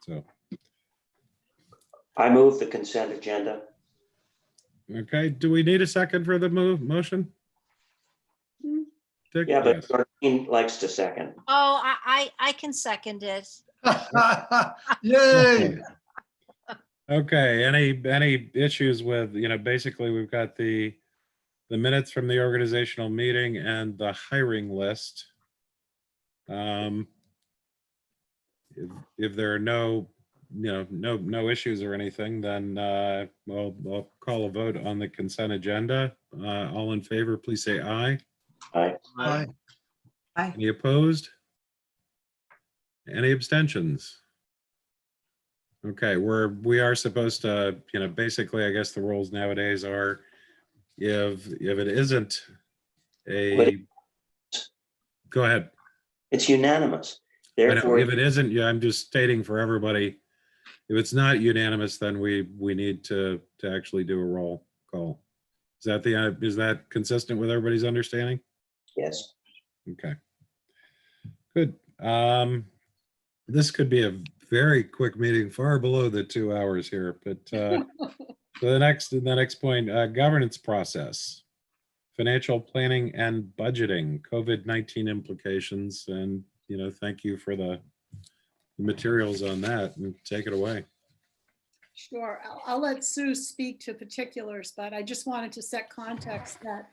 So, I move the consent agenda. okay, do we need a second for the motion? Dick? Yeah, but Yes. Darlene likes to second. Oh, I can second it. Yay! Okay, any issues with, basically we've got the minutes from the organizational meeting and the hiring list. If there are no issues or anything, then I'll call a vote on the consent agenda. All in favor, please say aye. Aye. Aye. Any opposed? Any abstentions? Okay, we are supposed to, basically, I guess the rules nowadays are if it isn't go ahead. It's unanimous. I know, Therefore, if it isn't, yeah, I'm just stating for everybody, if it's not unanimous, then we need to actually do a roll call. Is that consistent with everybody's understanding? yes. Okay. Good. This could be a very quick meeting, far below the 2 hours here, but so the next point, governance process, financial planning and budgeting, COVID-19 implications, and thank you for the materials on that, and take it away. Sure. I'll let Sue speak to particulars, but I just wanted to set context that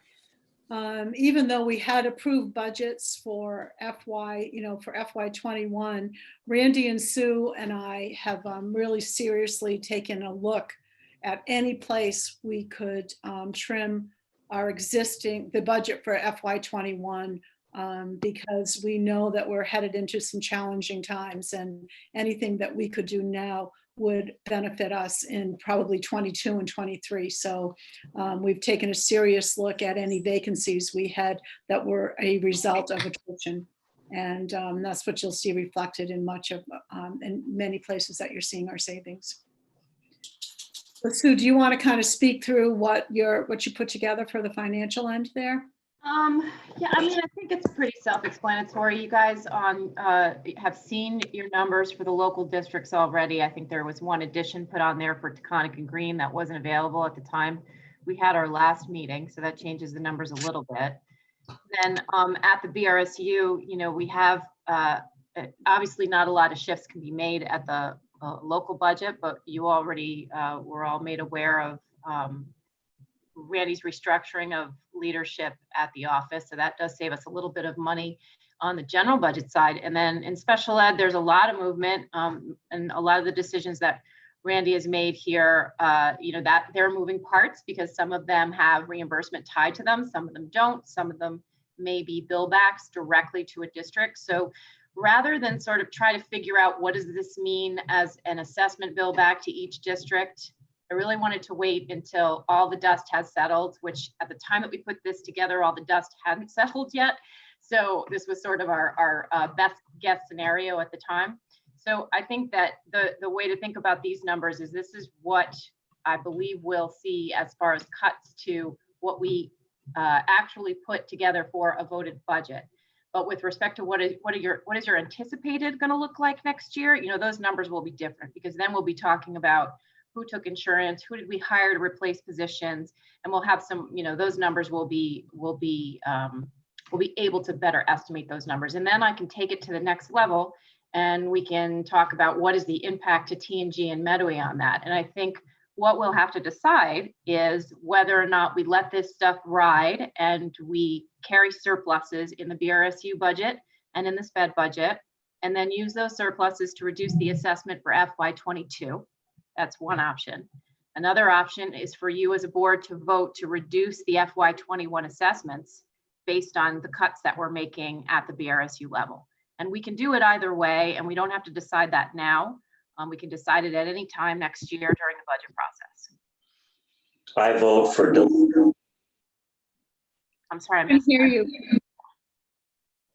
even though we had approved budgets for FY21, Randy and Sue and I have really seriously taken a look at any place we could trim the budget for FY21 because we know that we're headed into some challenging times, and anything that we could do now would benefit us in probably 22 and 23. So we've taken a serious look at any vacancies we had that were a result of attrition. And that's what you'll see reflected in in many places that you're seeing our savings. But Sue, do you want to kind of speak through what you put together for the financial end there? Yeah, I mean, I think it's pretty self-explanatory. You guys have seen your numbers for the local districts already. I think there was one addition put on there for Taconic and Green that wasn't available at the time we had our last meeting, so that changes the numbers a little bit. Then at the BRSU, we have obviously not a lot of shifts can be made at the local budget, but you already were all made aware of Randy's restructuring of leadership at the office. So that does save us a little bit of money on the general budget side. And then in special ed, there's a lot of movement and a lot of the decisions that Randy has made here, that they're moving parts because some of them have reimbursement tied to them. Some of them don't. Some of them may be billbacks directly to a district. So rather than sort of try to figure out what does this mean as an assessment bill back to each district, I really wanted to wait until all the dust has settled, which at the time that we put this together, all the dust hadn't settled yet. So this was sort of our best guess scenario at the time. So I think that the way to think about these numbers is this is what I believe we'll see as far as cuts to what we actually put together for a voted budget. But with respect to what is your anticipated going to look like next year, those numbers will be different because then we'll be talking about who took insurance, who did we hire to replace positions, and we'll have some, those numbers we'll be able to better estimate those numbers. And then I can take it to the next level and we can talk about what is the impact to T&G and Medway on that. And I think what we'll have to decide is whether or not we let this stuff ride and we carry surpluses in the BRSU budget and in the SPED budget, and then use those surpluses to reduce the assessment for FY22. That's one option. Another option is for you as a board to vote to reduce the FY21 assessments based on the cuts that we're making at the BRSU level. And we can do it either way, and we don't have to decide that now. We can decide it at any time next year during the budget process. I vote for I'm sorry, I I missed hear that. you.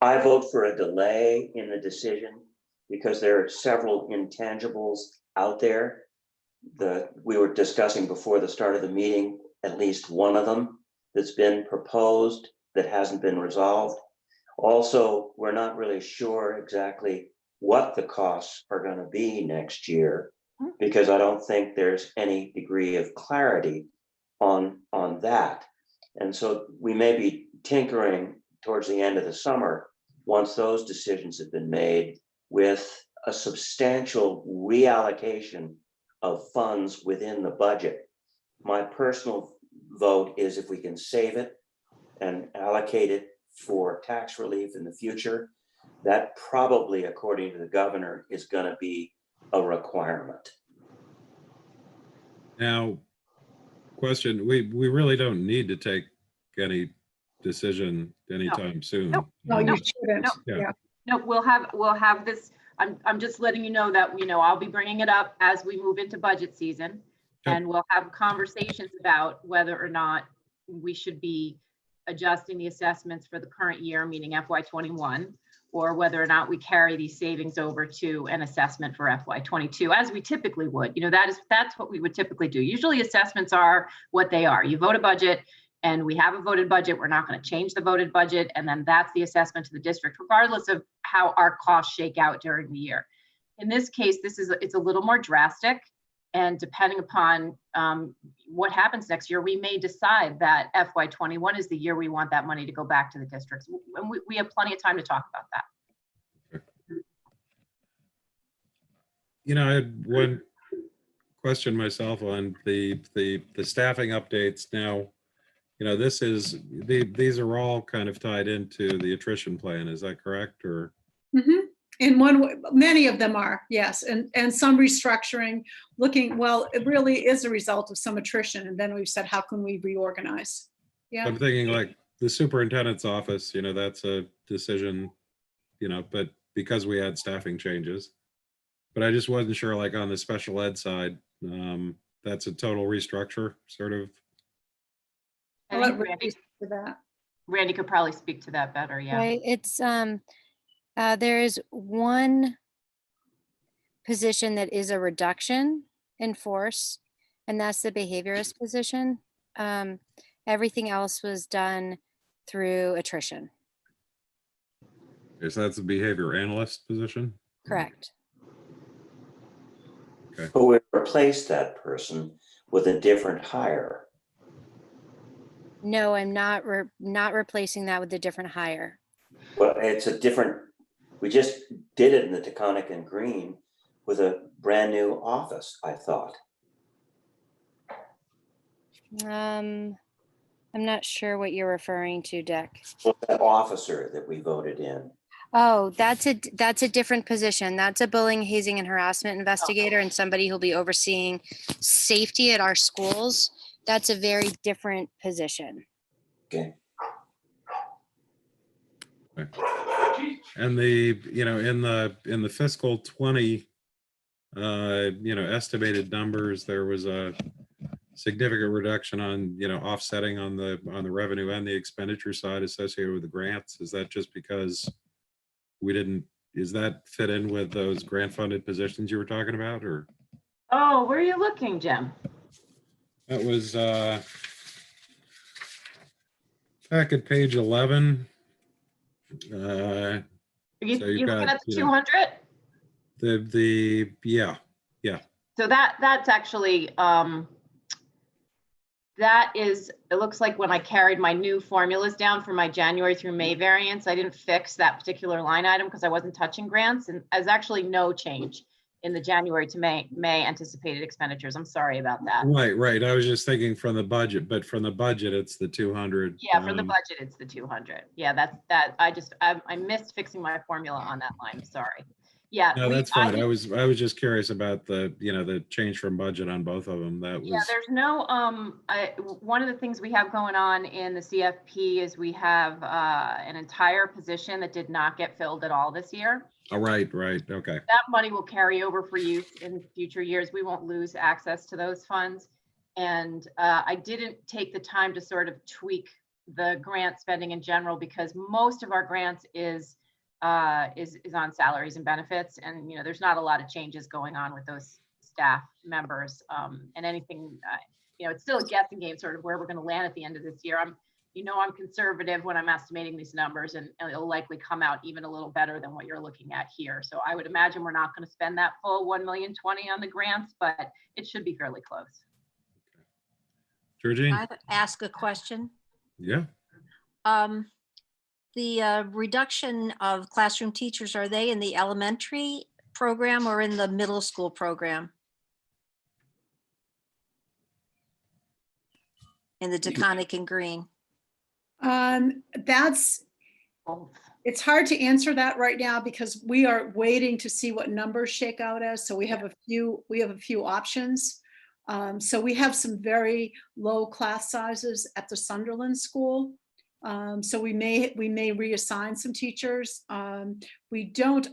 I vote for a delay in the decision because there are several intangibles out there that we were discussing before the start of the meeting, at least one of them that's been proposed that hasn't been resolved. Also, we're not really sure exactly what the costs are going to be next year, Hmm. because I don't think there's any degree of clarity on that. And so we may be tinkering towards the end of the summer, once those decisions have been made, with a substantial reallocation of funds within the budget. My personal vote is if we can save it and allocate it for tax relief in the future, that probably, according to the governor, is going to be a requirement. Now, question, we really don't need to take any decision anytime soon. Nope. No, you Nope. shouldn't. Nope. Yeah. No, we'll have this, I'm just letting you know that, I'll be bringing it up as we move into budget season. Yep. And we'll have conversations about whether or not we should be adjusting the assessments for the current year, meaning FY21, or whether or not we carry these savings over to an assessment for FY22, as we typically would. That's what we would typically do. Usually assessments are what they are. You vote a budget, and we have a voted budget. We're not going to change the voted budget. And then that's the assessment to the district, regardless of how our costs shake out during the year. In this case, it's a little more drastic. And depending upon what happens next year, we may decide that FY21 is the year we want that money to go back to the districts. And we have plenty of time to talk about that. I had one question myself on the staffing updates. Now, these are all kind of tied into the attrition plan. Is that correct? Or Mhm. In one way, many of them are, yes, and some restructuring, it really is a result of some attrition. And then we've said, how can we reorganize? Yeah. I'm thinking like the superintendent's office, that's a decision, but because we had staffing changes. But I just wasn't sure, like on the special ed side, that's a total restructure, sort of. I I'll think let Randy speak to that. Randy could probably speak to that better. Yeah. Right, it's, there is one position that is a reduction in force, and that's the behaviorist position. Everything else was done through attrition, Okay, so that's a behavior analyst position. correct? But we replace that person with a different hire. No, I'm not replacing that with a different hire. Well, it's a different, we just did it in the Taconic and Green with a brand new office, I thought. I'm not sure what you're referring to, Dick. Well, that officer that we voted in. Oh, that's a different position. That's a bullying, hazing, and harassment investigator and somebody who'll be overseeing safety at our schools. That's a very different position. Okay. And in the fiscal 20, estimated numbers, there was a significant reduction on, offsetting on the revenue and the expenditure side associated with the grants. Is that just because is that fit in with those grant funded positions you were talking about, or? Oh, where are you looking, Jim? That was back at page 11. Are you So you've looking got, at the 200? yeah. So that's actually, it looks like when I carried my new formulas down for my January through May variance, I didn't fix that particular line item because I wasn't touching grants, and there's actually no change in the January to May anticipated expenditures. I'm sorry about that. Right. I was just thinking from the budget, but from the budget, it's the 200. Yeah, for the budget, it's the 200. Yeah, I missed fixing my formula on that line. Sorry. Yeah. No, that's fine. I was just curious about the change from budget on both of them. That was. Yeah, there's no, one of the things we have going on in the CFP is we have an entire position that did not get filled at all this year. Oh, right. Okay. That money will carry over for use in future years. We won't lose access to those funds. And I didn't take the time to sort of tweak the grant spending in general because most of our grants is on salaries and benefits. And, there's not a lot of changes going on with those staff members and anything, it's still a guessing game sort of where we're going to land at the end of this year. you know, I'm conservative when I'm estimating these numbers, and it'll likely come out even a little better than what you're looking at here. So I would imagine we're not going to spend that full 1,020,000 on the grants, but it should be fairly close. Georgine? I ask a question. Yeah. The reduction of classroom teachers, are they in the elementary program or in the middle school program? In the Taconic and Green? That's, Both. it's hard to answer that right now because we are waiting to see what numbers shake out as. So we have a few options. So we have some very low class sizes at the Sunderland School. So we may reassign some teachers. We don't,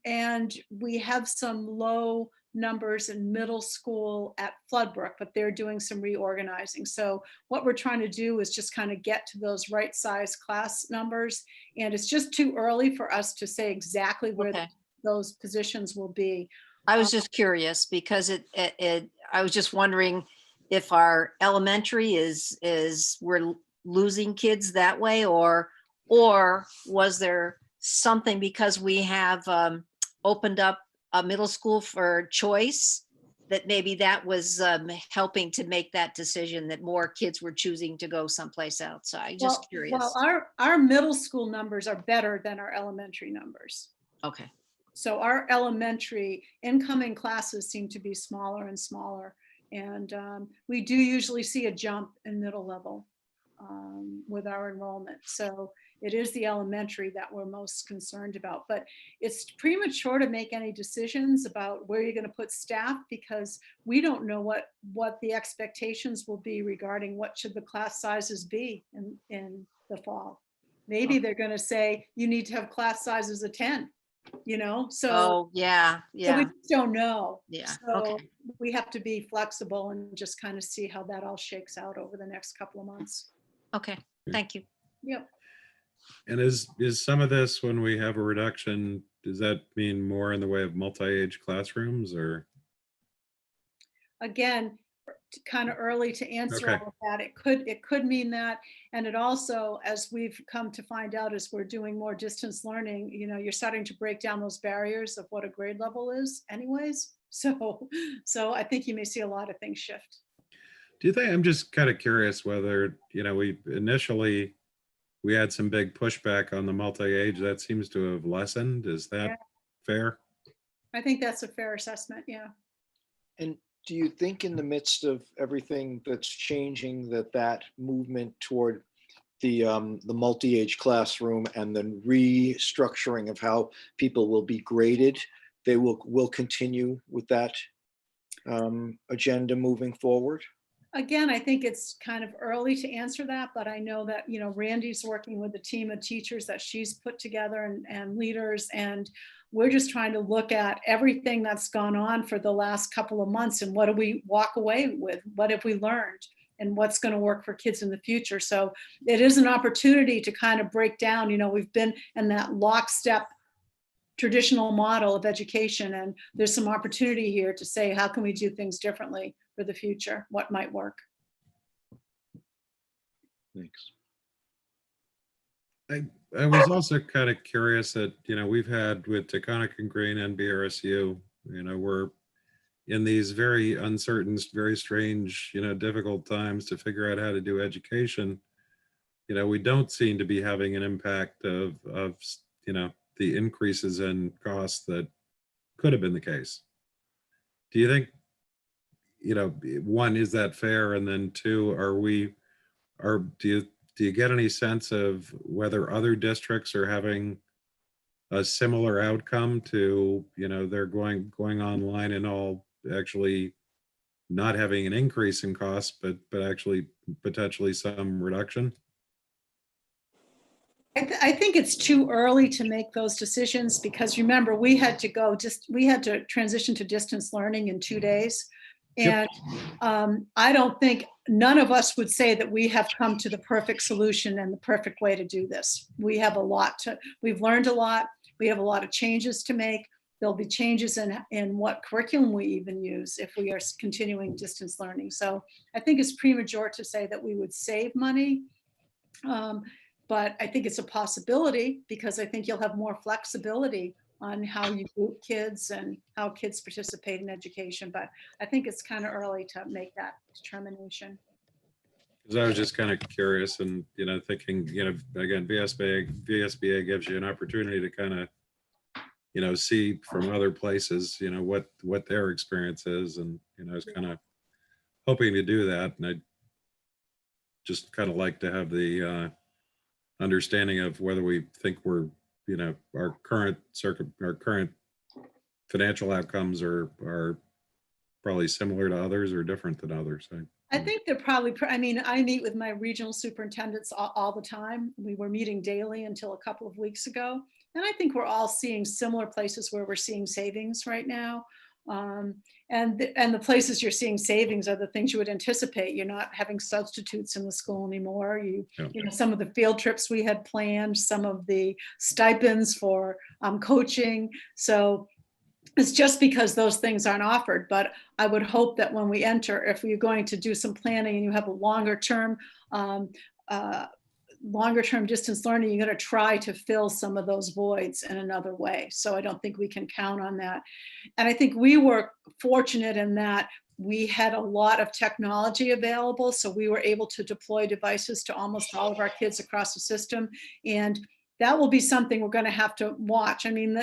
and we have some low numbers in middle school at Floodbrook, but they're doing some reorganizing. So what we're trying to do is just kind of get to those right size class numbers. And it's just too early for us to say exactly where Okay. those positions will be. I was just curious because I was just wondering if our elementary we're losing kids that way, or was there something because we have opened up a middle school for choice, that maybe that was helping to make that decision, that more kids were choosing to go someplace else. So I'm just curious. Well, our middle school numbers are better than our elementary numbers. Okay. So our elementary incoming classes seem to be smaller and smaller. And we do usually see a jump in middle level with our enrollment. So it is the elementary that we're most concerned about. But it's premature to make any decisions about where you're going to put staff because we don't know what the expectations will be regarding what should the class sizes be in the fall. Maybe they're going to say you need to have class sizes of 10. You know, so Oh, yeah, so we yeah, just don't know. yeah. So Okay. we have to be flexible and just kind of see how that all shakes out over the next couple of months. Okay. Thank you. Yep. And is some of this, when we have a reduction, does that mean more in the way of multi-age classrooms or? Again, kind of early to answer Okay. all of that. It could mean that. And it also, as we've come to find out, as we're doing more distance learning, you know, you're starting to break down those barriers of what a grade level is anyways. So I think you may see a lot of things shift. Do you think, I'm just kind of curious whether, you know, we had some big pushback on the multi-age, that seems to have lessened. Is that Yeah. fair? I think that's a fair assessment. Yeah. And do you think in the midst of everything that's changing, that movement toward the multi-age classroom and the restructuring of how people will be graded, they will continue with that agenda moving forward? Again, I think it's kind of early to answer that, but I know that, you know, Randy's working with a team of teachers that she's put together and leaders, and we're just trying to look at everything that's gone on for the last couple of months and what do we walk away with? What have we learned? And what's going to work for kids in the future? So it is an opportunity to kind of break down, you know, we've been in that lockstep traditional model of education, and there's some opportunity here to say, how can we do things differently for the future? What might work? Thanks. I was also kind of curious that, you know, we've had with Taconic and Green and BRSU, you know, we're in these very uncertain, very strange, you know, difficult times to figure out how to do education. You know, we don't seem to be having an impact of you know, the increases in costs that could have been the case. Do you think, you know, one, is that fair? And then two, do you get any sense of whether other districts are having a similar outcome to, you know, they're going online and all actually not having an increase in cost, but actually potentially some reduction? I think it's too early to make those decisions because remember, we had to transition to distance learning in 2 days. Yep. And I don't think, none of us would say that we have come to the perfect solution and the perfect way to do this. We've learned a lot. We have a lot of changes to make. There'll be changes in what curriculum we even use if we are continuing distance learning. So I think it's premature to say that we would save money. But I think it's a possibility because I think you'll have more flexibility on how you group kids and how kids participate in education. But I think it's kind of early to make that determination. Because I was just kind of curious and, thinking, again, VSBA gives you an opportunity to kind of, see from other places, what their experience is. And, I was kind of hoping to do that. And I just kind of like to have the understanding of whether we think we're, our current financial outcomes are probably similar to others or different than others. I think they're probably, I mean, I meet with my regional superintendents all the time. We were meeting daily until a couple of weeks ago. And I think we're all seeing similar places where we're seeing savings right now. And the places you're seeing savings are the things you would anticipate. You're not having substitutes in the school anymore. Some of the field trips we had planned, some of the stipends for coaching. So it's just because those things aren't offered. But I would hope that when we enter, if we're going to do some planning and you have a longer term distance learning, you're going to try to fill some of those voids in another way. So I don't think we can count on that. And I think we were fortunate in that we had a lot of technology available. So we were able to deploy devices to almost all of our kids across the system. And that will be something we're going to have to watch. I mean,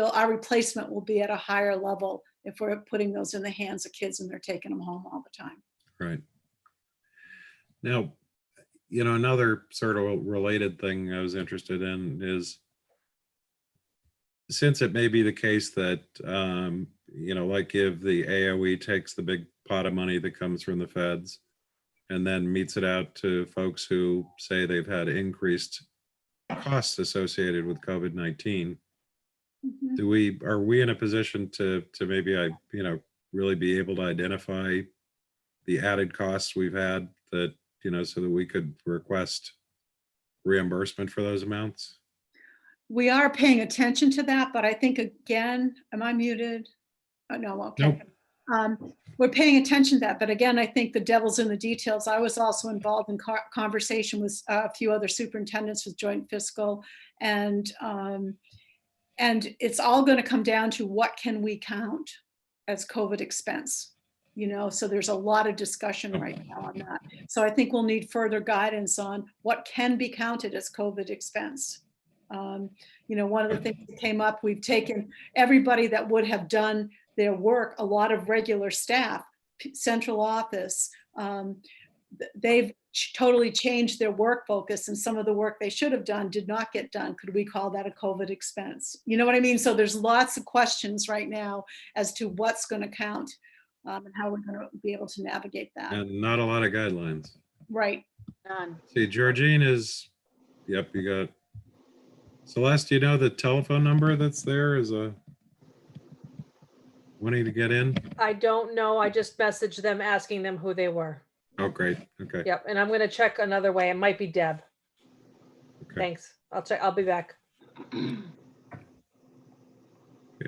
our replacement will be at a higher level if we're putting those in the hands of kids and they're taking them home all the time. Right. Now, another sort of related thing I was interested in is, since it may be the case that, like if the AOE takes the big pot of money that comes from the feds and then meets it out to folks who say they've had increased costs associated with COVID-19, are we in a position to maybe, really be able to identify the added costs we've had that, so that we could request reimbursement for those amounts? We are paying attention to that, but I think, again, am I muted? Oh, no, okay. Nope. We're paying attention to that, but again, I think the devil's in the details. I was also involved in conversation with a few other superintendents with joint fiscal, and it's all going to come down to what can we count as COVID expense. So there's a lot of discussion right now on that. So I think we'll need further guidance on what can be counted as COVID expense. One of the things that came up, we've taken everybody that would have done their work, a lot of regular staff, central office, they've totally changed their work focus, and some of the work they should have done did not get done. Could we call that a COVID expense? You know what I mean? So there's lots of questions right now as to what's going to count. And how we're going to be able to navigate that. And not a lot of guidelines. Right. None. See, Georgine is, yep, you got, Celeste, you know the telephone number that's there is wanting to get in? I don't know. I just messaged them asking them who they were. Oh, great. Okay. Yep. And I'm going to check another way. It might be Deb. Okay. Thanks. I'll check. I'll be back. Okay,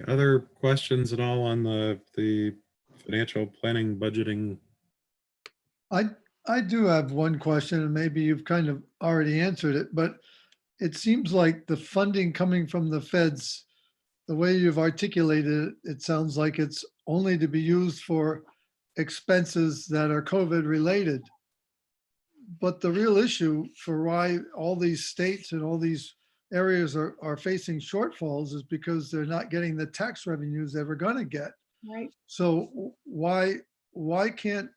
other questions at all on the financial planning, budgeting? I do have one question, and maybe you've kind of already answered it, but it seems like the funding coming from the feds, the way you've articulated it, it sounds like it's only to be used for expenses that are COVID related. But the real issue for why all these states and all these areas are facing shortfalls is because they're not getting the tax revenues they were going to get. Right. So why can't,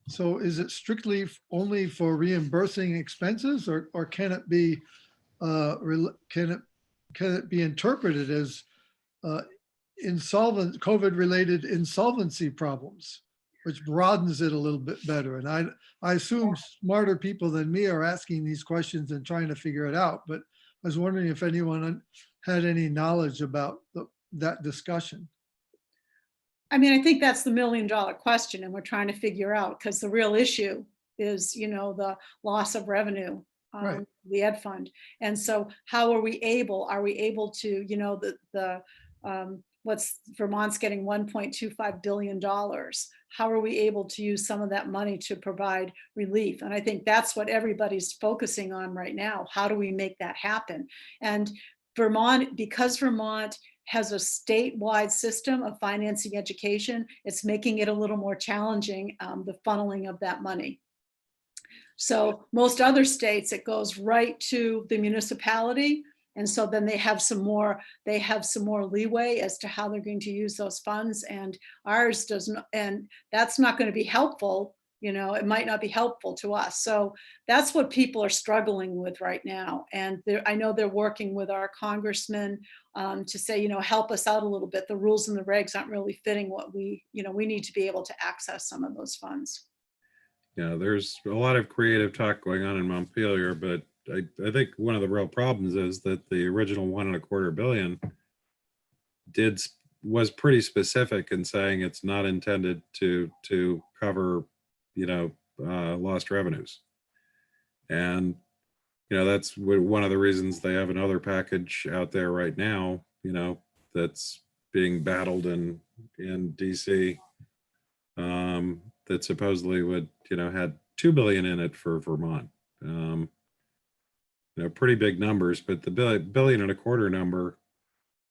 so is it strictly only for reimbursing expenses, or can it be can it be interpreted as COVID related insolvency problems, which broadens it a little bit better? And I assume smarter people than me are asking these questions and trying to figure it out, but I was wondering if anyone had any knowledge about that discussion. I mean, I think that's the $1 million question, and we're trying to figure out, because the real issue is, the loss of revenue, Right. the ed fund. And so how are we able to, Vermont's getting $1.25 billion. How are we able to use some of that money to provide relief? And I think that's what everybody's focusing on right now. How do we make that happen? And Vermont, because Vermont has a statewide system of financing education, it's making it a little more challenging, the funneling of that money. So most other states, it goes right to the municipality. And so then they have some more leeway as to how they're going to use those funds, and ours doesn't, and that's not going to be helpful. You know, it might not be helpful to us. So that's what people are struggling with right now. And I know they're working with our congressman to say, you know, help us out a little bit. The rules and the regs aren't really fitting what we need to be able to access some of those funds. Yeah, there's a lot of creative talk going on in Montpelier, but I think one of the real problems is that the original $1.25 billion was pretty specific in saying it's not intended to cover, lost revenues. And, that's one of the reasons they have another package out there right now, that's being battled in DC, that supposedly would, had 2 billion in it for Vermont. Pretty big numbers, but the $1.25 billion number,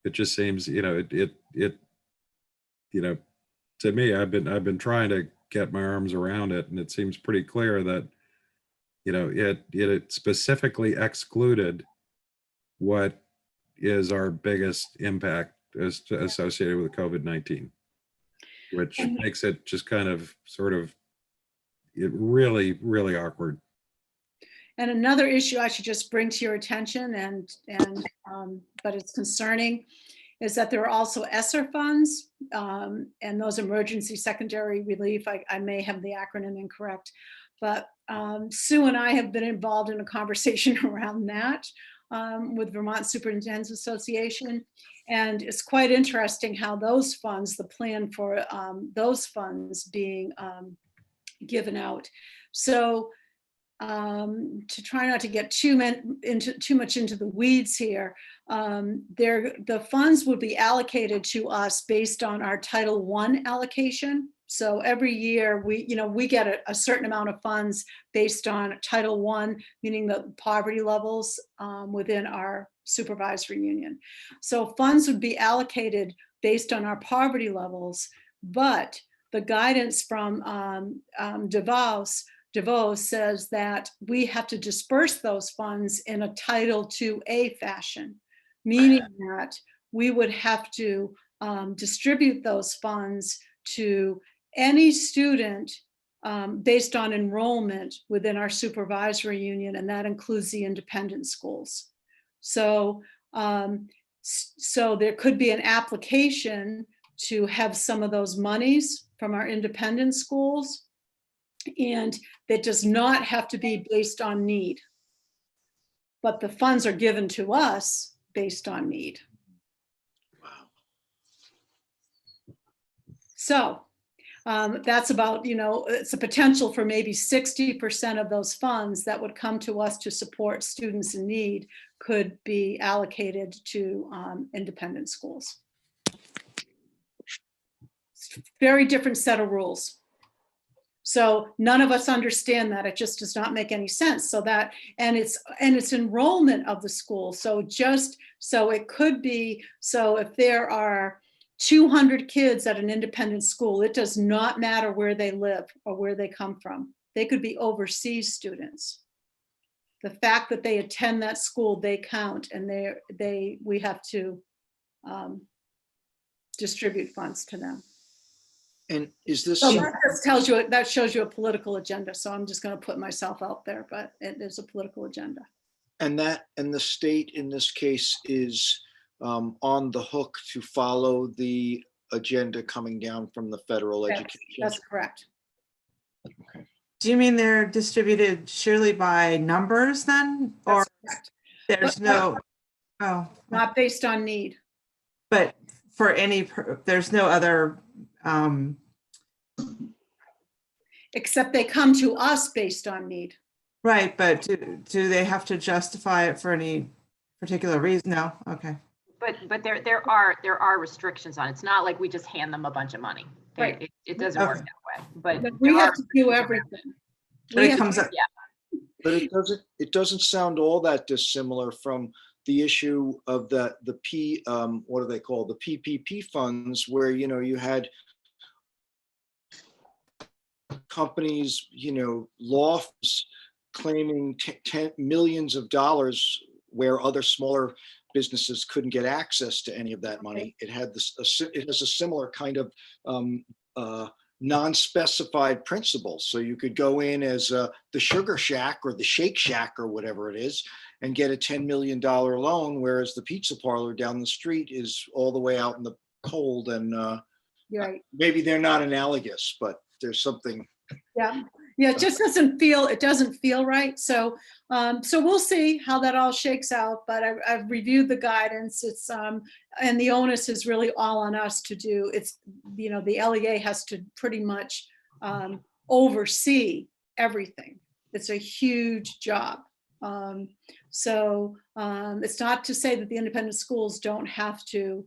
it just seems, to me, I've been trying to get my arms around it, and it seems pretty clear that, it specifically excluded what is our biggest impact associated with COVID-19, which makes it just kind of really, really awkward. And another issue I should just bring to your attention, but it's concerning, is that there are also ESSER funds, and those emergency secondary relief. I may have the acronym incorrect, but Sue and I have been involved in a conversation around that with Vermont Superintendents Association. And it's quite interesting how those funds, the plan for those funds being given out. So to try not to get too much into the weeds here, the funds would be allocated to us based on our Title I allocation. So every year we get a certain amount of funds based on Title I, meaning the poverty levels within our supervisory union. So funds would be allocated based on our poverty levels, but the guidance from DeVos says that we have to disperse those funds in a Title IIA fashion, meaning that we would have to distribute those funds to any student based on enrollment within our supervisory union, and that includes the independent schools. So, so there could be an application to have some of those monies from our independent schools, and that does not have to be based on need, but the funds are given to us based on need. Wow. So that's about, it's a potential for maybe 60% of those funds that would come to us to support students in need could be allocated to independent schools. Very different set of rules. So none of us understand that. It just does not make any sense. So that, and it's enrollment of the school. So it could be, so if there are 200 kids at an independent school, it does not matter where they live or where they come from. They could be overseas students. The fact that they attend that school, they count, and we have to distribute funds to them. And is this, So that just that shows you a political agenda. So I'm just going to put myself out there, but it is a political agenda. and the state in this case is on the hook to follow the agenda coming down from the federal Yes, education? that's correct. Okay. Do you mean they're distributed surely by numbers then? Or That's correct. there's no, oh, Not based on need. but for there's no other, Except they come to us based on need. right, but do they have to justify it for any particular reason? No, okay. But there are restrictions on it. It's not like we just hand them a bunch of money. Right. It doesn't work Okay. that way, but. But we there have are to do restrictions around it. everything. But We it have comes to- up, But it doesn't sound all that dissimilar from the issue of the what do they call, the PPP funds, where, you know, you had companies, you know, law firms claiming millions of dollars where other smaller businesses couldn't get access to any of that money. It had it has a similar kind of non-specified principle. So you could go in as the Sugar Shack or the Shake Shack or whatever it is and get a $10 million loan, whereas the pizza parlor down the street is all the way out in the cold. And Right. maybe they're not analogous, but there's something. Yeah, it just doesn't feel right. So, so we'll see how that all shakes out, but I've reviewed the guidance. It's, and the onus is really all on us to do. It's, you know, the LEA has to pretty much oversee everything. It's a huge job. So it's not to say that the independent schools don't have to,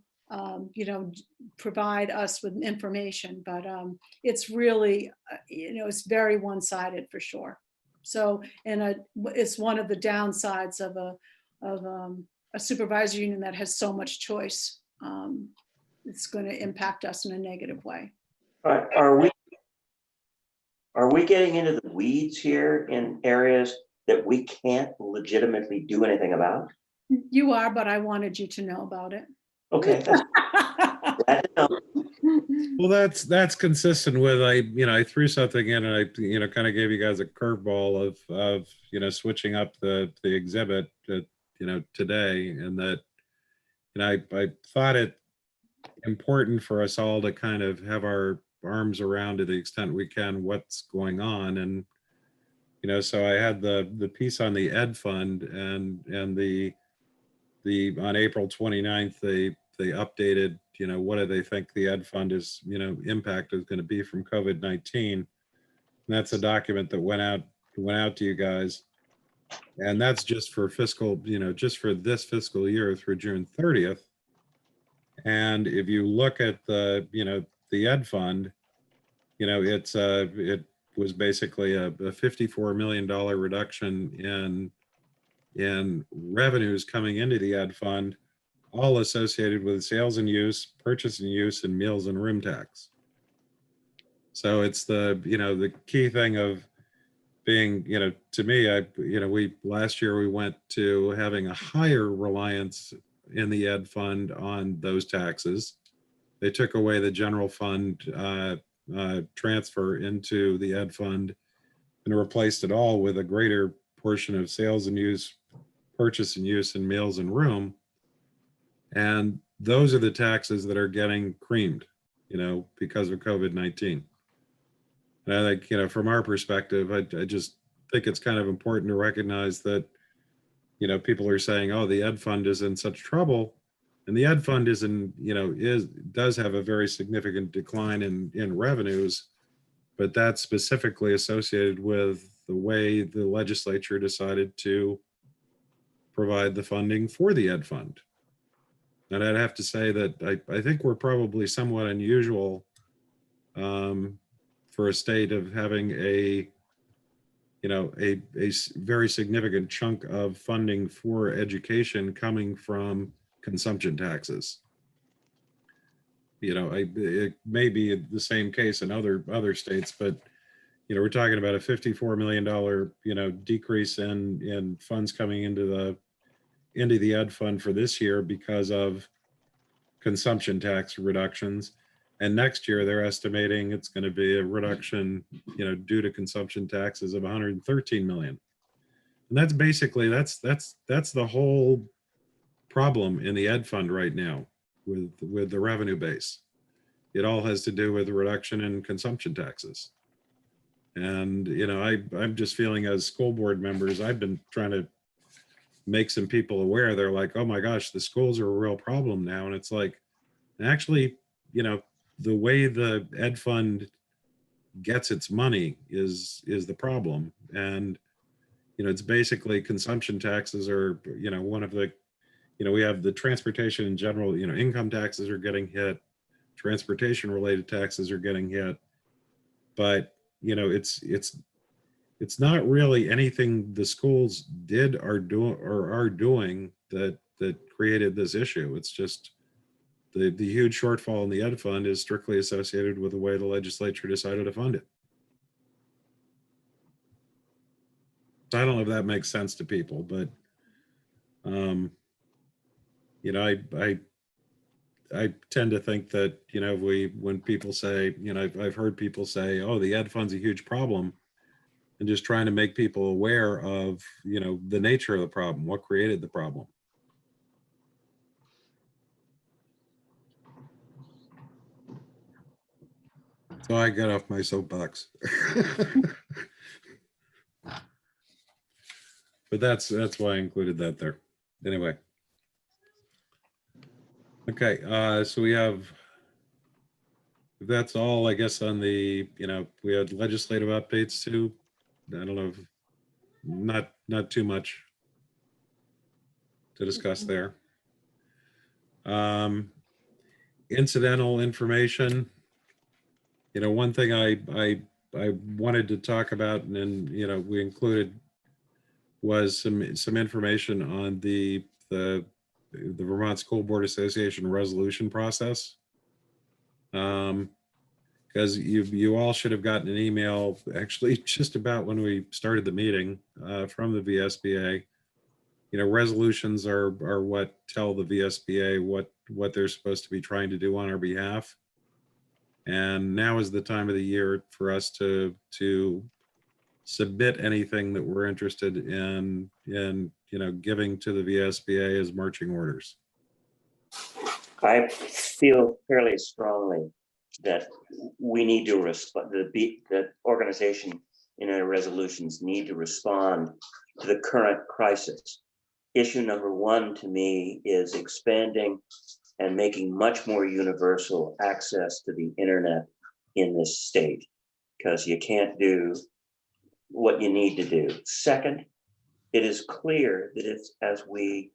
you know, provide us with information, but it's really, you know, it's very one-sided for sure. So, and it's one of the downsides of a supervisory union that has so much choice. It's going to impact us in a negative way. Are we getting into the weeds here in areas that we can't legitimately do anything about? You are, but I wanted you to know about it. Okay, that's glad to know. Well, that's consistent with, I threw something in and I kind of gave you guys a curveball of switching up the exhibit today, and that I thought it important for us all to kind of have our arms around, to the extent we can, what's going on. And so I had the piece on the Ed Fund, and the on April 29th they updated, what do they think the Ed Fund is, impact is going to be from COVID-19. And that's a document that went out to you guys. And that's just for fiscal, just for this fiscal year through June 30th. And if you look at the Ed Fund, it was basically a $54 million reduction in revenues coming into the Ed Fund, all associated with sales and use, purchase and use, and meals and room tax. So it's the key thing of being, to me, we last year we went to having a higher reliance in the Ed Fund on those taxes. They took away the general fund transfer into the Ed Fund and replaced it all with a greater portion of sales and use, purchase and use, and meals and room. And those are the taxes that are getting creamed, because of COVID-19. And I think, from our perspective, I just think it's kind of important to recognize that, people are saying, oh, the Ed Fund is in such trouble. And the Ed Fund does have a very significant decline in revenues, but that's specifically associated with the way the legislature decided to provide the funding for the Ed Fund. And I'd have to say that I think we're probably somewhat unusual for a state of having a very significant chunk of funding for education coming from consumption taxes. It may be the same case in other states, but we're talking about a $54 million decrease in funds coming into the Ed Fund for this year because of consumption tax reductions. And next year they're estimating it's going to be a reduction, due to consumption taxes of 113 million. And that's basically, that's the whole problem in the Ed Fund right now with the revenue base. It all has to do with the reduction in consumption taxes. And, I'm just feeling, as school board members, I've been trying to make some people aware. They're like, oh my gosh, the schools are a real problem now. And it's like, actually, the way the Ed Fund gets its money is the problem. And, it's basically consumption taxes are, one of the we have the transportation in general, income taxes are getting hit, transportation related taxes are getting hit. But, it's not really anything the schools did or are doing that created this issue. It's just the huge shortfall in the ed fund is strictly associated with the way the legislature decided to fund it. I don't know if that makes sense to people, but I tend to think that, when people say, I've heard people say, oh, the ed fund's a huge problem, and just trying to make people aware of, the nature of the problem, what created the problem. So I got off my soapbox. But that's why I included that there. Anyway. Okay, so we have, that's all, I guess, on the, we had legislative updates too. I don't know, not too much to discuss there. Incidental information. One thing I wanted to talk about, and then, we included, was some information on the Vermont School Board Association resolution process. Because you all should have gotten an email actually just about when we started the meeting from the VSBA. Resolutions are what tell the VSBA what they're supposed to be trying to do on our behalf. And now is the time of the year for us to submit anything that we're interested in giving to the VSBA as marching orders. I feel fairly strongly that we need to respond, the organization in our resolutions need to respond to the current crisis. Issue number one to me is expanding and making much more universal access to the internet in this state, because you can't do what you need to do. Second, it is clear that as we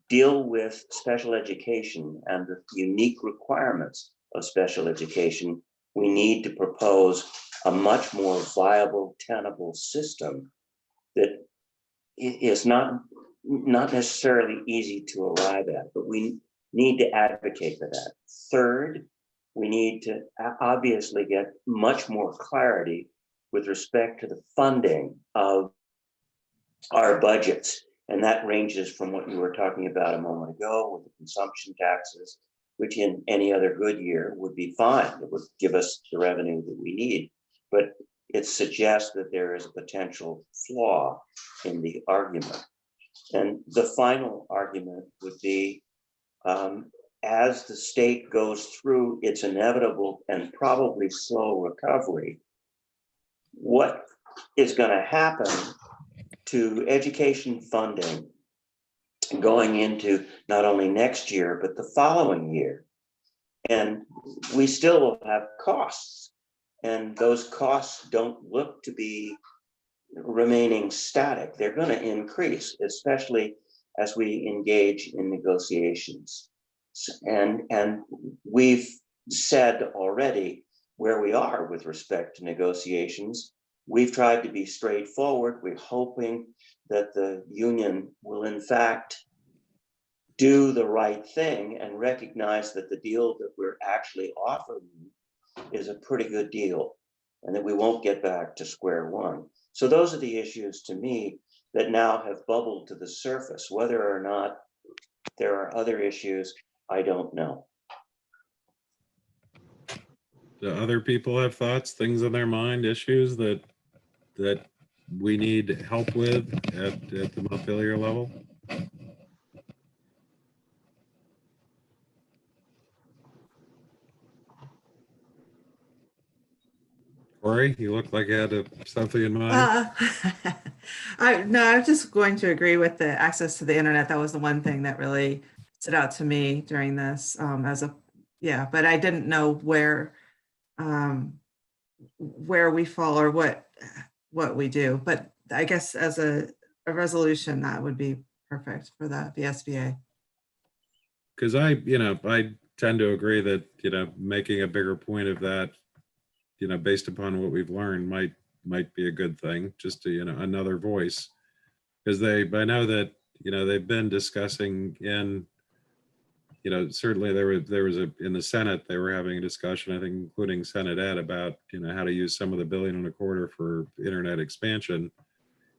deal with special education and the unique requirements of special education, we need to propose a much more viable, tenable system that is not necessarily easy to arrive at, but we need to advocate for that. Third, we need to obviously get much more clarity with respect to the funding of our budgets. And that ranges from what you were talking about a moment ago with the consumption taxes, which in any other good year would be fine. It would give us the revenue that we need. But it suggests that there is a potential flaw in the argument. And the final argument would be, as the state goes through its inevitable and probably slow recovery, what is going to happen to education funding going into not only next year, but the following year? And we still will have costs, and those costs don't look to be remaining static. They're going to increase, especially as we engage in negotiations. And we've said already where we are with respect to negotiations. We've tried to be straightforward. We're hoping that the union will in fact do the right thing and recognize that the deal that we're actually offering is a pretty good deal, and that we won't get back to square one. So those are the issues to me that now have bubbled to the surface. Whether or not there are other issues, I don't know. Do other people have thoughts, things on their mind, issues that we need help with at the Montpelier level? Corey, you look like you had something in mind. I was just going to agree with the access to the internet. That was the one thing that really stood out to me during this but I didn't know where we fall or what we do. But I guess as a resolution, that would be perfect for the VSBA. because I tend to agree that, making a bigger point of that, based upon what we've learned might be a good thing, just to, another voice. Because I know that, they've been discussing in, certainly there was in the Senate, they were having a discussion, I think, including Senate Ed, about, how to use some of the $1.25 billion for internet expansion.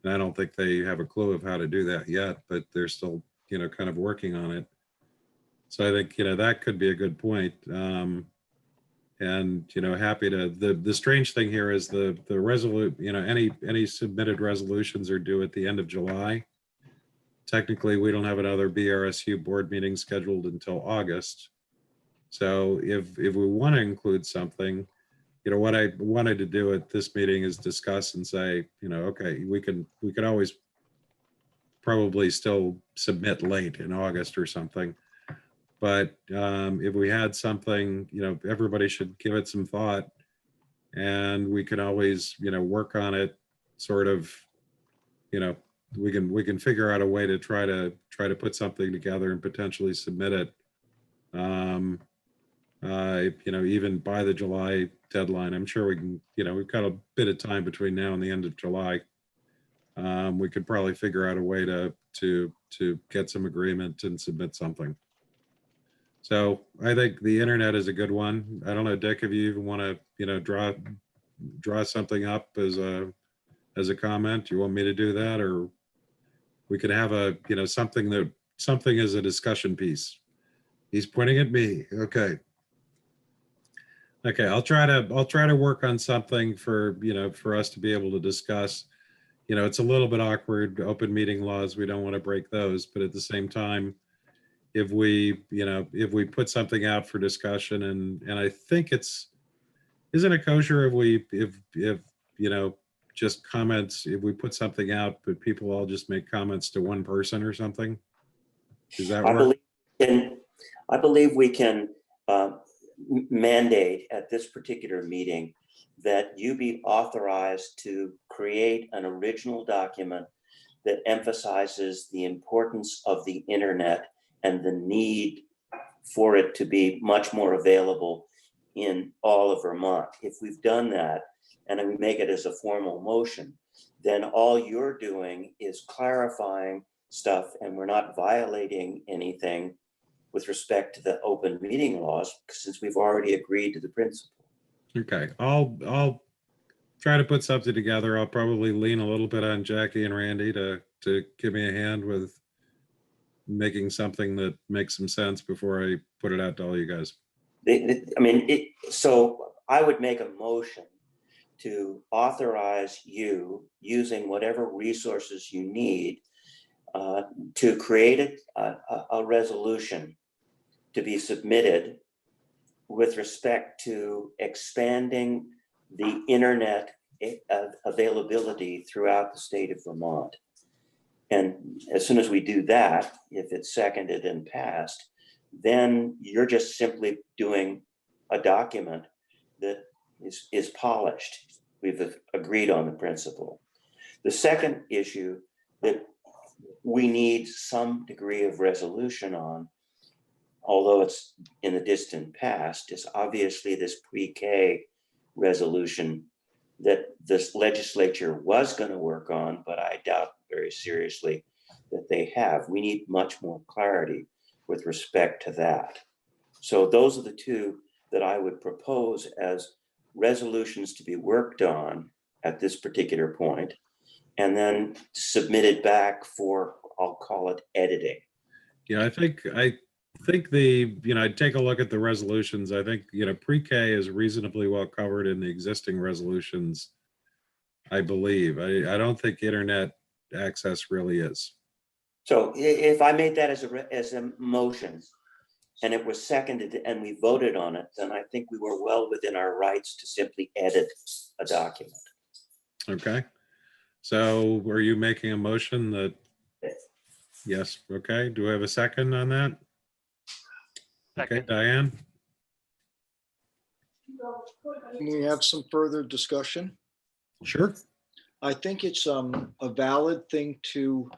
And I don't think they have a clue of how to do that yet, but they're still, kind of working on it. So I think, that could be a good point. And, happy to, the strange thing here is the resolute, any submitted resolutions are due at the end of July. Technically, we don't have another BRSU board meeting scheduled until August. So if we want to include something, what I wanted to do at this meeting is discuss and say, okay, we could always probably still submit late in August or something. But if we had something, everybody should give it some thought, and we can always, work on it. Sort of, we can figure out a way to try to put something together and potentially submit it. Even by the July deadline, I'm sure we can. We've got a bit of time between now and the end of July. We could probably figure out a way to get some agreement and submit something. So I think the internet is a good one. I don't know, Dick, if you even want to, draw something up as a comment. You want me to do that, or we could have a, something as a discussion piece. He's pointing at me. Okay. Okay, I'll try to work on something for, for us to be able to discuss. It's a little bit awkward, open meeting laws. We don't want to break those, but at the same time, if we put something out for discussion, and I think isn't it kosher if just comments, if we put something out, but people all just make comments to one person or something? Does that work? I believe we can mandate at this particular meeting that you be authorized to create an original document that emphasizes the importance of the internet and the need for it to be much more available in all of Vermont. If we've done that and we make it as a formal motion, then all you're doing is clarifying stuff, and we're not violating anything with respect to the open meeting laws, since we've already agreed to the principle. Okay, I'll try to put something together. I'll probably lean a little bit on Jackie and Randy to give me a hand with making something that makes some sense before I put it out to all you guys. So I would make a motion to authorize you, using whatever resources you need, to create a resolution to be submitted with respect to expanding the internet availability throughout the state of Vermont. And as soon as we do that, if it's seconded and passed, then you're just simply doing a document that is polished. We've agreed on the principle. The second issue that we need some degree of resolution on, although it's in the distant past, is obviously this pre-K resolution that this legislature was going to work on, but I doubt very seriously that they have. We need much more clarity with respect to that. So those are the two that I would propose as resolutions to be worked on at this particular point, and then submitted back for, I'll call it, editing. Yeah, I think I'd take a look at the resolutions. I think, pre-K is reasonably well covered in the existing resolutions, I believe. I don't think internet access really is. So if I made that as a motion and it was seconded and we voted on it, then I think we were well within our rights to simply edit a document. Okay. So are you making a motion that? Yes. Okay. Do I have a second on that? Okay, Diane? Can we have some further discussion? Sure. I think it's a valid thing to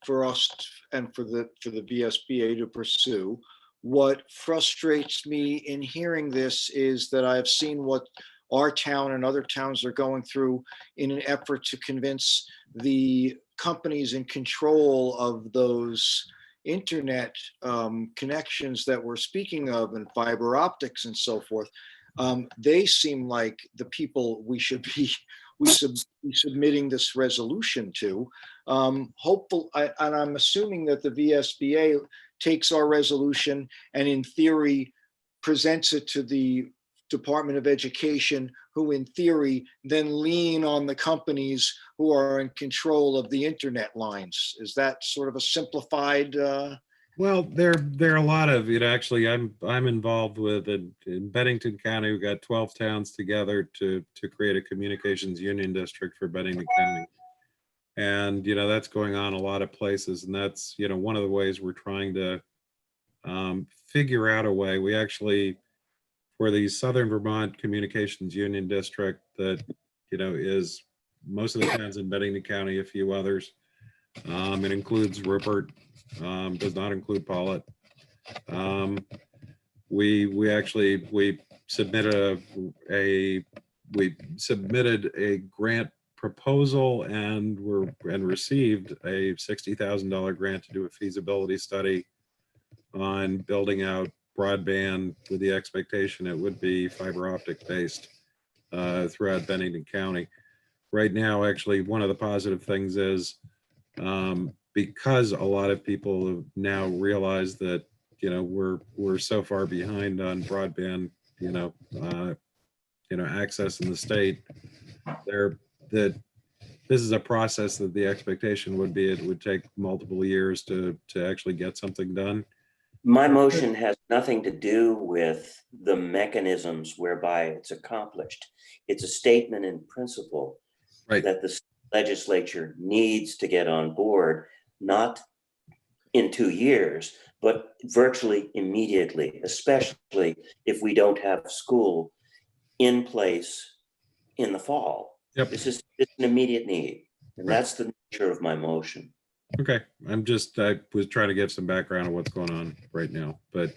for us and for the VSBA to pursue. What frustrates me in hearing this is that I've seen what our town and other towns are going through in an effort to convince the companies in control of those internet connections that we're speaking of, and fiber optics and so forth. They seem like the people we should be submitting this resolution to. Hopeful, and I'm assuming that the VSBA takes our resolution and in theory presents it to the Department of Education, who in theory then lean on the companies who are in control of the internet lines. Is that sort of a simplified? Well, there are a lot of, actually, I'm involved with in Bennington County. We've got 12 towns together to create a communications union district for Bennington County. And, that's going on a lot of places. And that's, one of the ways we're trying to figure out a way. We actually, for the Southern Vermont Communications Union District that, is most of the towns in Bennington County, a few others. It includes Rupert, does not include Pollitt. We submitted a grant proposal and received a $60,000 grant to do a feasibility study on building out broadband with the expectation it would be fiber optic based throughout Bennington County. Right now, actually, one of the positive things is because a lot of people have now realized that we're so far behind on broadband access in the state, that this is a process that the expectation would be it would take multiple years to actually get something done. My motion has nothing to do with the mechanisms whereby it's accomplished. It's a statement in principle Right. that the legislature needs to get on board, not in 2 years, but virtually immediately, especially if we don't have school in place in the fall. Yep. It's an immediate need. And Right. that's the nature of my motion. Okay, I was trying to give some background on what's going on right now, but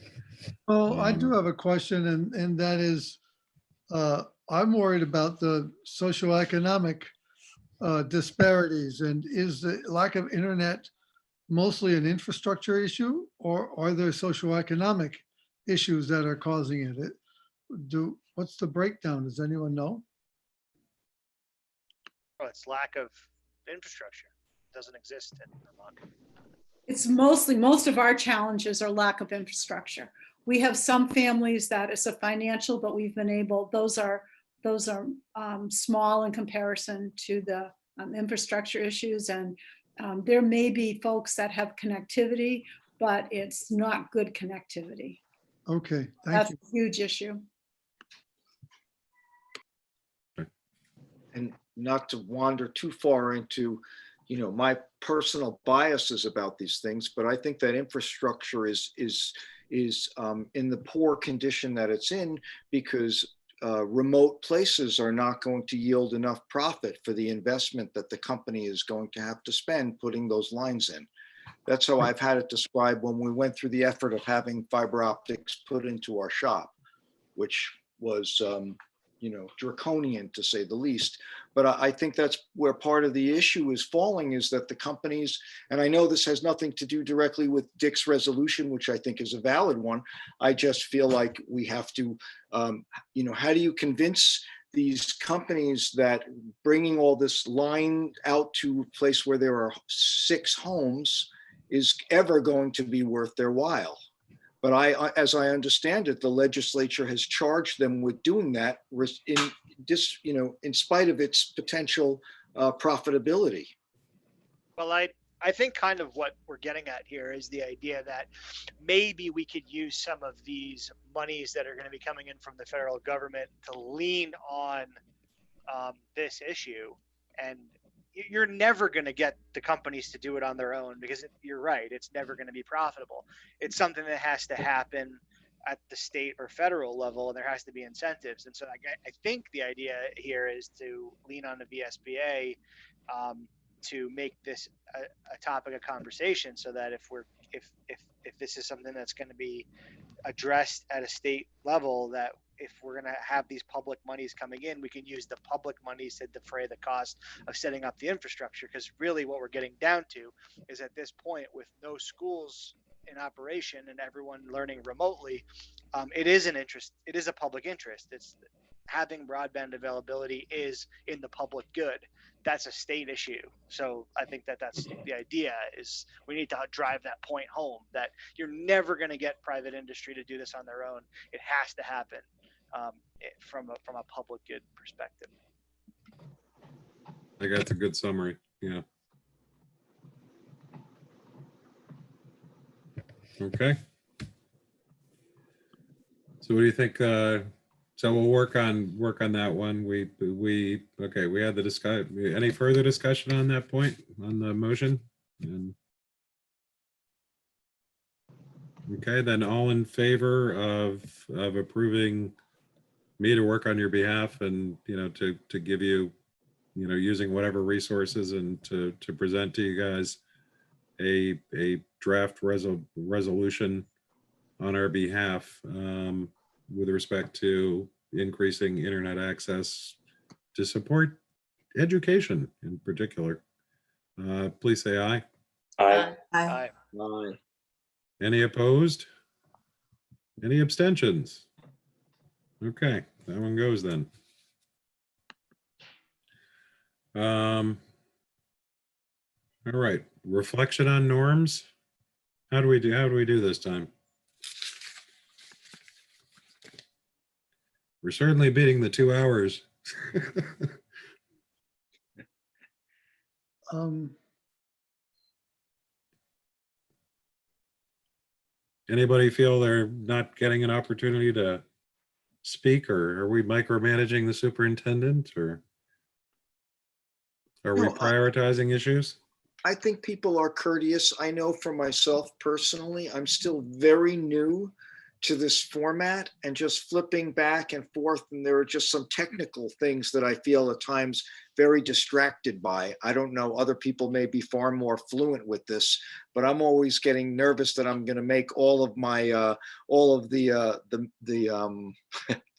Well, I do have a question, and that is, I'm worried about the socioeconomic disparities. And is the lack of internet mostly an infrastructure issue, or are there socioeconomic issues that are causing it? What's the breakdown? Does anyone know? Well, it's lack of infrastructure. It doesn't exist in Vermont. It's mostly, most of our challenges are lack of infrastructure. We have some families that it's a financial, but we've been able, those are small in comparison to the infrastructure issues. And there may be folks that have connectivity, but it's not good connectivity. Okay, thank That's you. a huge issue. And not to wander too far into, my personal biases about these things, but I think that infrastructure is in the poor condition that it's in because remote places are not going to yield enough profit for the investment that the company is going to have to spend putting those lines in. That's how I've had it described when we went through the effort of having fiber optics put into our shop, which was draconian to say the least. But I think that's where part of the issue is falling, is that the companies, and I know this has nothing to do directly with Dick's resolution, which I think is a valid one. I just feel like we have to, how do you convince these companies that bringing all this line out to a place where there are 6 homes is ever going to be worth their while? But as I understand it, the legislature has charged them with doing that in spite of its potential profitability. Well, I think kind of what we're getting at here is the idea that maybe we could use some of these monies that are going to be coming in from the federal government to lean on this issue. And you're never going to get the companies to do it on their own because you're right, it's never going to be profitable. It's something that has to happen at the state or federal level, and there has to be incentives. And so I think the idea here is to lean on the VSBA to make this a topic of conversation so that if this is something that's going to be addressed at a state level, that if we're going to have these public monies coming in, we can use the public monies to defray the cost of setting up the infrastructure. Because really what we're getting down to is, at this point, with no schools in operation and everyone learning remotely, it is an interest. It is a public interest. It's having broadband availability is in the public good. That's a state issue. So I think that's the idea, is we need to drive that point home, that you're never going to get private industry to do this on their own. It has to happen from a public good perspective. I think that's a good summary. Yeah. Okay. So what do you think? So we'll work on that one. We had the discussion. Any further discussion on that point on the motion? And okay, then all in favor of approving me to work on your behalf, and to give you, using whatever resources, and to present to you guys a draft resolution on our behalf with respect to increasing internet access to support education in particular. Please say aye. Aye. Aye. Aye. Any opposed? Any abstentions? Okay, that one goes then. All right, reflection on norms. How do we do this time? We're certainly beating the 2 hours. Anybody feel they're not getting an opportunity to speak, or are we micromanaging the superintendent, or are we No, prioritizing issues? I think people are courteous. I know for myself personally, I'm still very new to this format and just flipping back and forth. And there are just some technical things that I feel at times very distracted by. I don't know, other people may be far more fluent with this, but I'm always getting nervous that I'm going to make all of my the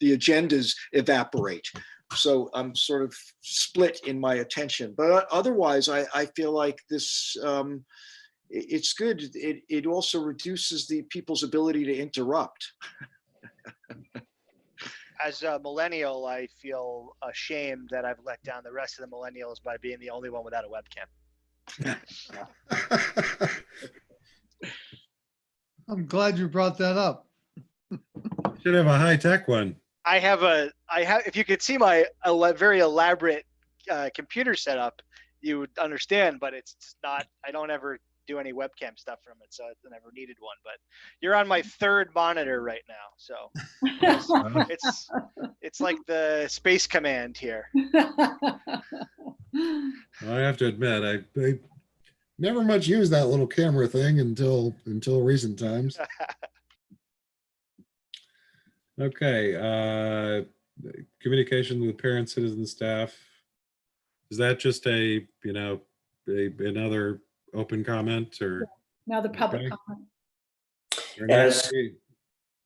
agendas evaporate. So I'm sort of split in my attention, but otherwise I feel like this, it's good. It also reduces the people's ability to interrupt. As a millennial, I feel ashamed that I've let down the rest of the millennials by being the only one without a webcam. I'm glad you brought that up. Should have a high-tech one. I have, if you could see my very elaborate computer setup, you would understand, but it's just not, I don't ever do any webcam stuff from it, so I never needed one. But you're on my third monitor right now, so it's like the Space Command here. I have to admit, I never much used that little camera thing until recent times. Okay, communication with parents, citizens, staff. Is that just another open comment, or? Now the public Okay. comment. Or next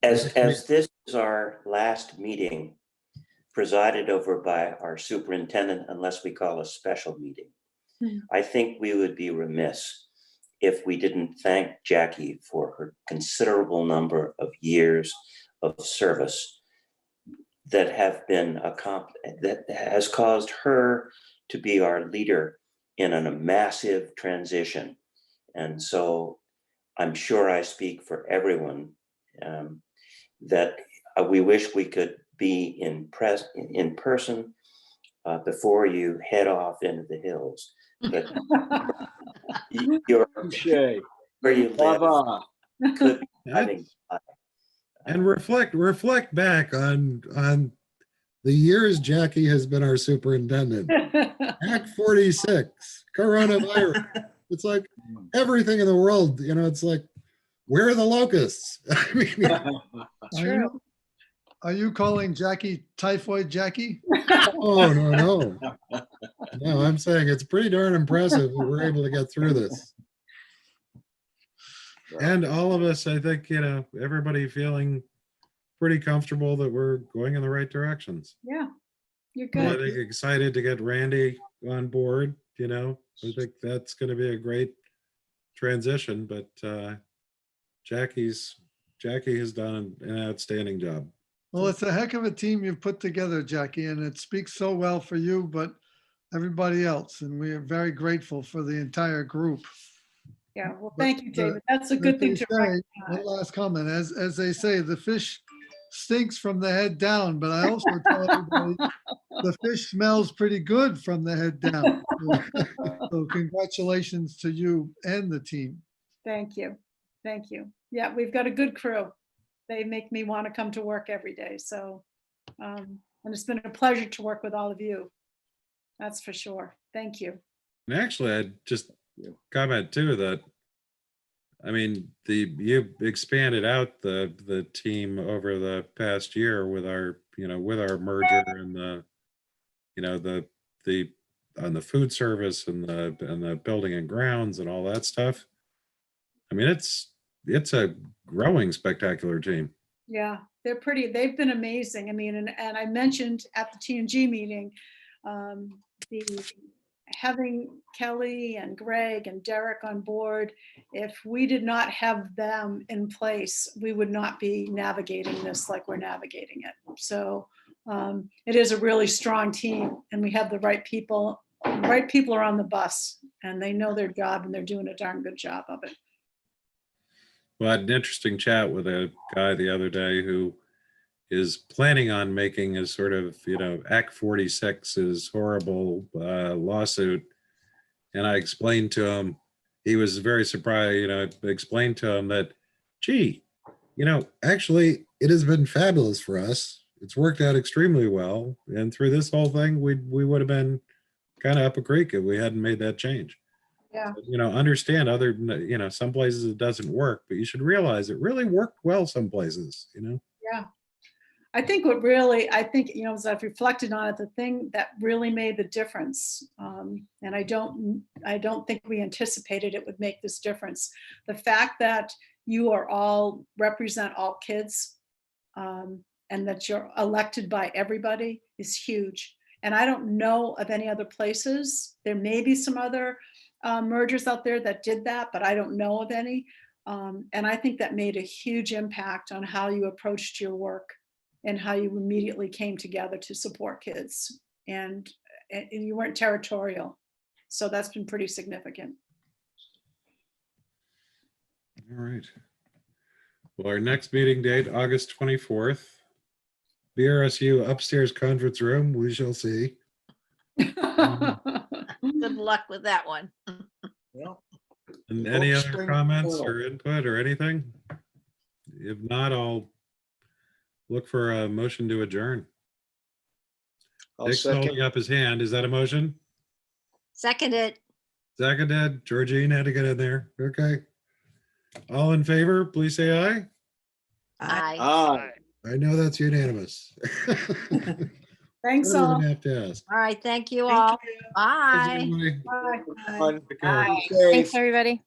As this is our last meeting presided over by our superintendent, unless we call a special meeting, I think we would be remiss if we didn't thank Jackie for her considerable number of years of service that have been that has caused her to be our leader in a massive transition. And so I'm sure I speak for everyone that we wish we could be in person before you head off into the hills. But where you live could be having and reflect back on the years Jackie has been our superintendent. Act 46, coronavirus. It's like everything in the world, it's like, where are the locusts? I mean, Are you calling Jackie Typhoid Jackie? oh, no. No, I'm saying it's pretty darn impressive that we're able to get through this. And all of us, I think, everybody feeling pretty comfortable that we're going in the right directions. Yeah, you're And I good. think excited to get Randy on board, I think that's going to be a great transition, but Jackie has done an outstanding job. Well, it's a heck of a team you've put together, Jackie, and it speaks so well for you, but everybody else. And we are very grateful for the entire group. Yeah, well, But thank you, the- David. That's a As good thing they to say, recognize. one last comment, as they say, the fish stinks from the head down, but I also tell everybody the fish smells pretty good from the head down. So congratulations to you and the team. Thank you. Thank you. Yeah, we've got a good crew. They make me want to come to work every day. So, and it's been a pleasure to work with all of you. That's for sure. Thank you. And actually, I'd just comment too that, I mean, you expanded out the team over the past year with our merger and on the food service and the building and grounds and all that stuff. I mean, it's a growing spectacular team. Yeah, they've been amazing. I mean, and I mentioned at the TNG meeting, the having Kelly and Greg and Derek on board. If we did not have them in place, we would not be navigating this like we're navigating it. So it is a really strong team, and we have the right people. The right people are on the bus, and they know their job, and they're doing a darn good job of it. Well, I had an interesting chat with a guy the other day who is planning on making a sort of, Act 46's horrible lawsuit. And I explained to him, he was very surprised, I explained to him that, gee, actually, it has been fabulous for us. It's worked out extremely well. And through this whole thing, we would have been kind of up a creek if we hadn't made that change. Yeah. Understand some places it doesn't work, but you should realize it really worked well some places. Yeah. I think, as I've reflected on it, the thing that really made the difference, and I don't think we anticipated it would make this difference. The fact that you are all represent all kids, and that you're elected by everybody is huge. And I don't know of any other places. There may be some other mergers out there that did that, but I don't know of any. And I think that made a huge impact on how you approached your work and how you immediately came together to support kids. And you weren't territorial. So that's been pretty significant. All right. Well, our next meeting date, August 24th, BRSU upstairs conference room, we shall see. Good luck with that one. And any other Spring comments Hill. or input or anything? If not, I'll look for a motion to adjourn. I'll Dick's second. holding up his hand. Is that a motion? Second it. Seconded. Georgine had to get in there. Okay. All in favor, please say aye. Aye. Aye. I know that's unanimous. Thanks I don't all. even have to ask. All right. Thank you Thank all. you. Bye. Everybody, Bye. Fun. take care. Be Thanks, safe. everybody.